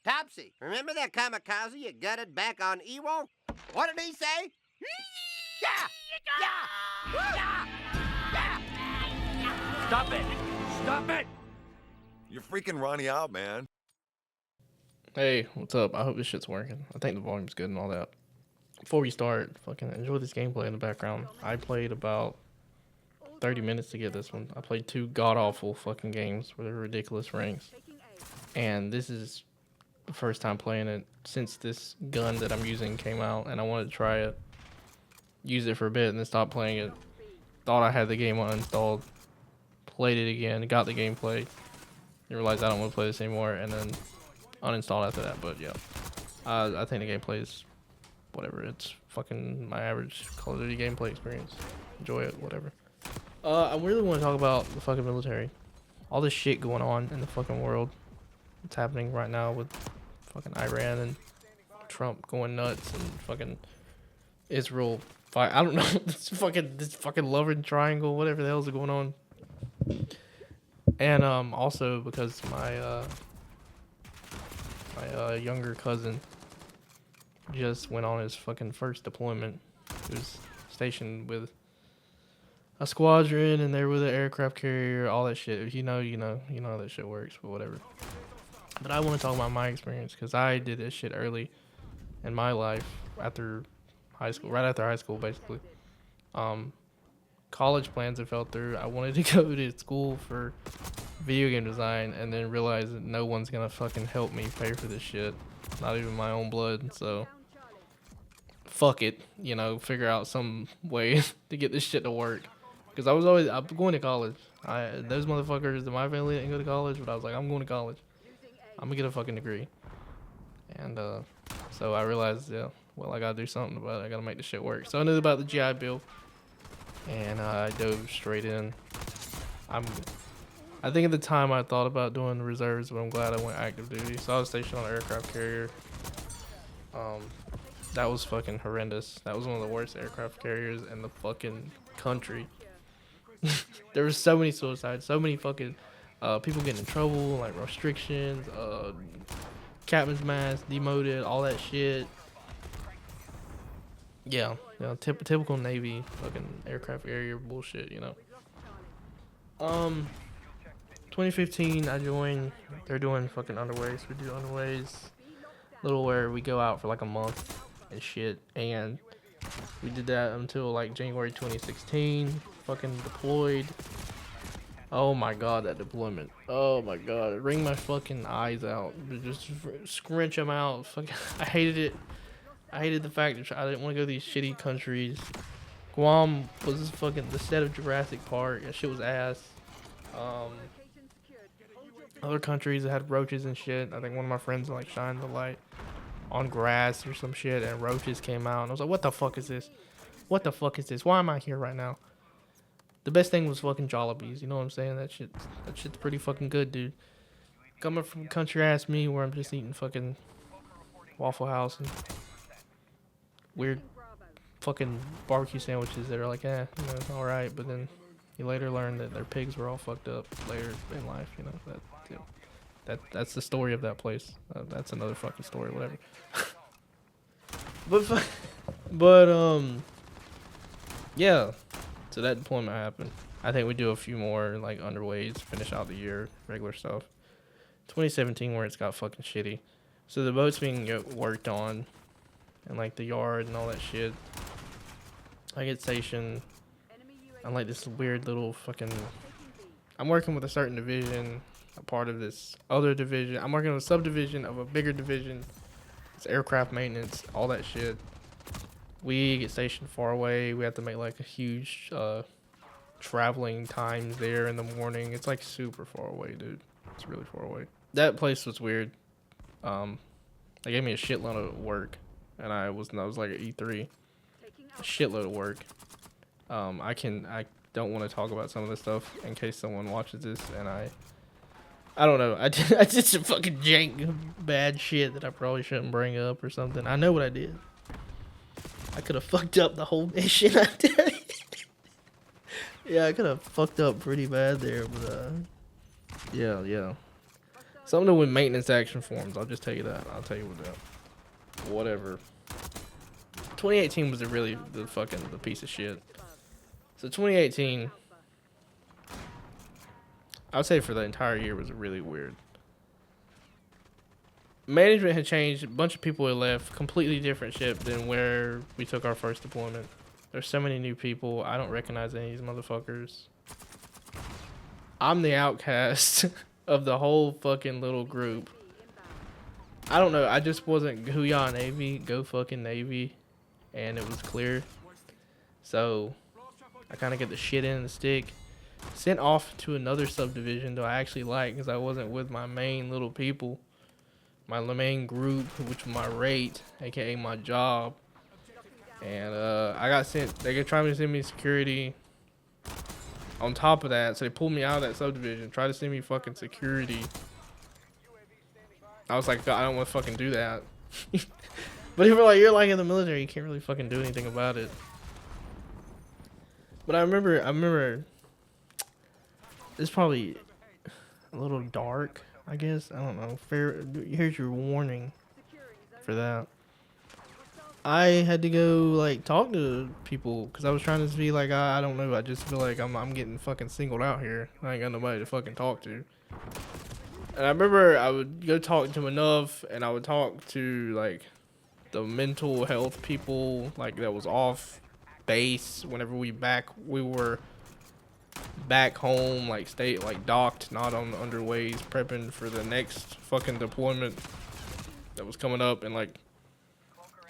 Topsy, remember that kamikaze you gutted back on Ewell? What did he say? Yeah! Yeah! Yeah! Yeah! Stop it! Stop it! You're freaking Ronnie out, man. Hey, what's up? I hope this shit's working. I think the volume's good and all that. Before we start, fucking enjoy this gameplay in the background. I played about 30 minutes to get this one. I played 2 god-awful fucking games with ridiculous ranks. And this is the first time playing it since this gun that I'm using came out, and I wanted to try it. Use it for a bit and then stop playing it. Thought I had the game uninstalled. Played it again, got the gameplay. And realized I don't want to play this anymore, and then uninstalled after that. But yeah, I think the gameplay is whatever. It's fucking my average Call of Duty gameplay experience. Enjoy it, whatever. I really want to talk about the fucking military. All this shit going on in the fucking world. It's happening right now with fucking Iran and Trump going nuts and fucking Israel fight. I don't know. this fucking love and triangle, whatever the hell's going on. And also because my younger cousin just went on his fucking first deployment. He was stationed with a squadron, and they're with an aircraft carrier, all that shit. If you know how that shit works, but whatever. But I want to talk about my experience because I did this shit early in my life after high school, right after high school, basically. College plans had fell through. I wanted to go to school for video game design, and then realized that no one's gonna fucking help me pay for this shit, not even my own blood. So fuck it, figure out some way to get this shit to work. Because I'm going to college. Those motherfuckers in my family didn't go to college, but I was like, I'm going to college. I'm gonna get a fucking degree. And so I realized, I gotta do something about it. I gotta make this shit work. So I knew about the GI Bill, and I dove straight in. I think at the time I thought about doing the reserves, but I'm glad I went active duty. So I was stationed on an aircraft carrier. That was fucking horrendous. That was one of the worst aircraft carriers in the fucking country. There was so many suicides, so many fucking people getting in trouble, like restrictions, captain's mask, demoted, all that shit. Yeah, typical Navy fucking aircraft carrier bullshit, 2015, I joined. They're doing fucking underways. We do underways, little where we go out for like a month and shit, and we did that until like January 2016. Fucking deployed. Oh my god, that deployment. Oh my god, it wring my fucking eyes out. Just scrunch them out. Fucking, I hated it. I hated the fact that I didn't want to go to these shitty countries. Guam was fucking the set of Jurassic Park. That shit was ass. Other countries that had roaches and shit. I think one of my friends like shined the light on grass or some shit, and roaches came out, and I was like, what the fuck is this? What the fuck is this? Why am I here right now? The best thing was fucking Jollibees, you know what I'm saying? That shit's pretty fucking good, dude. Coming from country ass me where I'm just eating fucking Waffle House and weird fucking barbecue sandwiches that are like, alright, but then you later learn that their pigs were all fucked up later in life, that's the story of that place. That's another fucking story, whatever. Yeah. So that deployment happened. I think we do a few more like underways, finish out the year, regular stuff. 2017 where it's got fucking shitty. So the boat's being worked on, and like the yard and all that shit. I get stationed. I'm like this weird little fucking. I'm working with a certain division, a part of this other division. I'm working on a subdivision of a bigger division. It's aircraft maintenance, all that shit. We get stationed far away. We have to make like a huge traveling times there in the morning. It's like super far away, dude. It's really far away. That place was weird. They gave me a shitload of work, and I was like an E3. A shitload of work. I don't want to talk about some of this stuff in case someone watches this, and I don't know. I did some fucking jank bad shit that I probably shouldn't bring up or something. I know what I did. I could have fucked up the whole mission. I did. Yeah, I could have fucked up pretty bad there, but yeah. Something with maintenance action forms. I'll just tell you that. I'll tell you what that. Whatever. 2018 was the piece of shit. So 2018, I would say for the entire year was really weird. Management had changed. A bunch of people had left. Completely different ship than where we took our first deployment. There's so many new people. I don't recognize any of these motherfuckers. I'm the outcast of the whole fucking little group. I don't know. I just wasn't Hooyah Navy. Go fucking Navy. And it was clear. So I kind of get the shit in the stick. Sent off to another subdivision that I actually like because I wasn't with my main little people. My main group, which was my rate, aka my job. And I got sent. They tried to send me security. On top of that, so they pulled me out of that subdivision. Tried to send me fucking security. I was like, I don't want to fucking do that. But they were like, you're like in the military, you can't really fucking do anything about it. But I remember. It's probably a little dark, I guess. I don't know. Here's your warning for that. I had to go like talk to people because I was trying to be like, I don't know. I just feel like I'm getting fucking singled out here. I ain't got nobody to fucking talk to. And I remember I would go talk to enough, and I would talk to like the mental health people, like that was off base. Whenever we were back home, like docked, not on the underways, prepping for the next fucking deployment that was coming up in like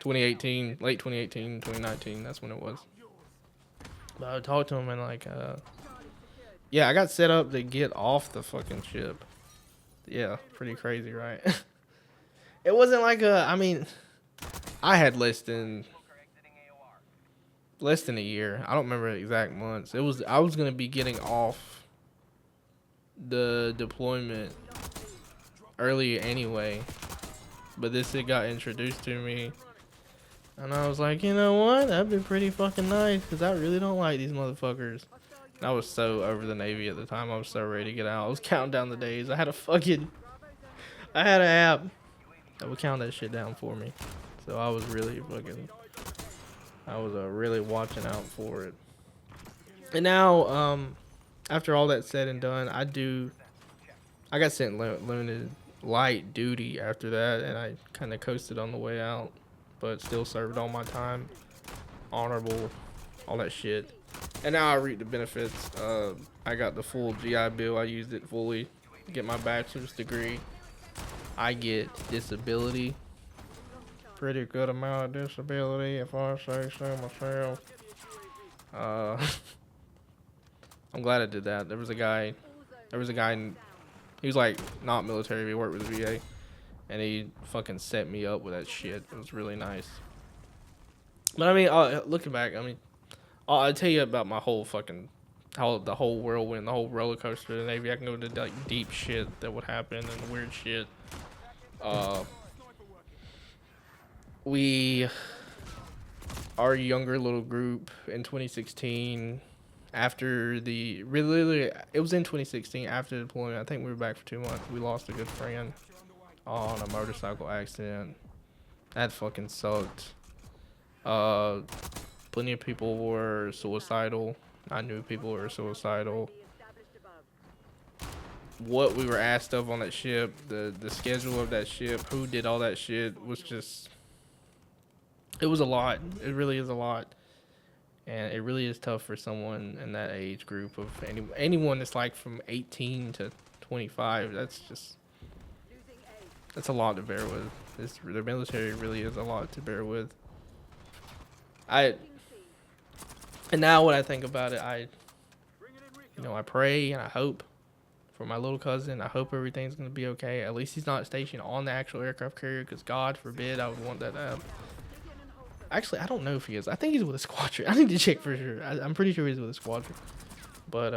2018, late 2018, 2019. That's when it was. But I would talk to him and like, yeah, I got set up to get off the fucking ship. Yeah, pretty crazy, right? It wasn't like I mean, I had less than a year. I don't remember the exact months. I was gonna be getting off the deployment early anyway, but this it got introduced to me, and I was like, you know what? That'd be pretty fucking nice because I really don't like these motherfuckers. And I was so over the Navy at the time. I was so ready to get out. I was counting down the days. I had an app that would count that shit down for me. So I was really really watching out for it. And now, after all that said and done, I got sent limited light duty after that, and I kind of coasted on the way out, but still served all my time, honorable, all that shit. And now I reap the benefits. I got the full GI Bill. I used it fully to get my bachelor's degree. I get disability. Pretty good amount of disability, if I say so myself. I'm glad I did that. There was a guy, he was like not military, but he worked with the VA, and he fucking set me up with that shit. It was really nice. But I mean, looking back, I mean, I'll tell you about my whole fucking, the whole whirlwind, the whole roller coaster of the Navy. I can go into like deep shit that would happen and weird shit. Our younger little group in 2016, after it was in 2016 after the deployment. I think we were back for 2 months. We lost a good friend on a motorcycle accident. That fucking sucked. Plenty of people were suicidal. I knew people were suicidal. What we were asked of on that ship, the schedule of that ship, who did all that shit was just, it was a lot. It really is a lot. And it really is tough for someone in that age group of anyone that's like from 18 to 25. That's a lot to bear with. The military really is a lot to bear with. And now when I think about it, I pray and I hope for my little cousin. I hope everything's going to be okay. At least he's not stationed on the actual aircraft carrier, because God forbid I would want that to happen. Actually, I don't know if he is. I think he's with a squadron. I need to check for sure. I'm pretty sure he's with a squadron. But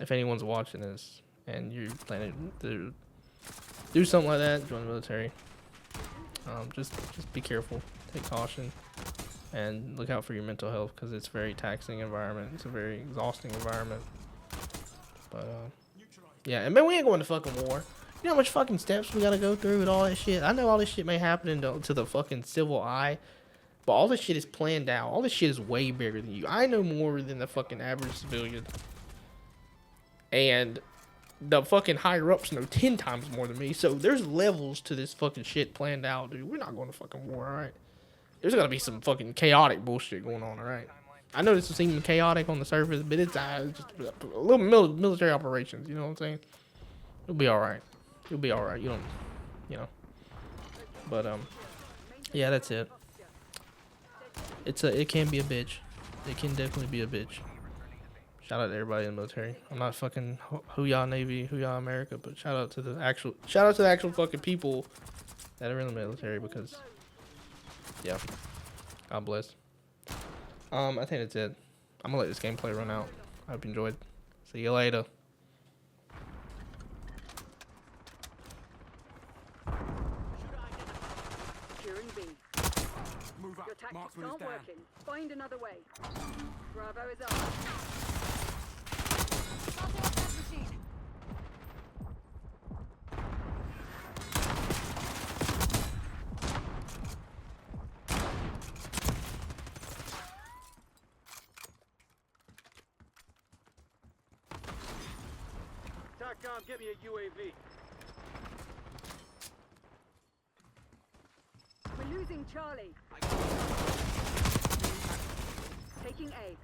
if anyone's watching this and you're planning to do something like that, join the military, just be careful. Take caution. And look out for your mental health, because it's a very taxing environment. It's a very exhausting environment. But, yeah. And man, we ain't going to fucking war. You know how much fucking steps we gotta go through with all that shit? I know all this shit may happen to the fucking civil eye, but all this shit is planned out. All this shit is way bigger than you. I know more than the fucking average civilian. And the fucking higher ups know 10 times more than me. So there's levels to this fucking shit planned out, dude. We're not going to fucking war, alright? There's gotta be some fucking chaotic bullshit going on, alright? I know this is seeming chaotic on the surface, but it's just a little military operations, you know what I'm saying? It'll be alright. You'll be alright. You don't, you know. But, yeah, that's it. It can be a bitch. It can definitely be a bitch. Shout out to everybody in the military. I'm not fucking Hoo-yah Navy, Hoo-yah America, but shout out to the actual fucking people that are in the military because, yeah, God bless. I think that's it. I'm gonna let this gameplay run out. I hope you enjoyed. See you later. Securing B. Move up. Your tactics Marksman is aren't down. working. Find another way. Bravo is ours. TACCOM, get me a UAV. We're losing Charlie. Taking A.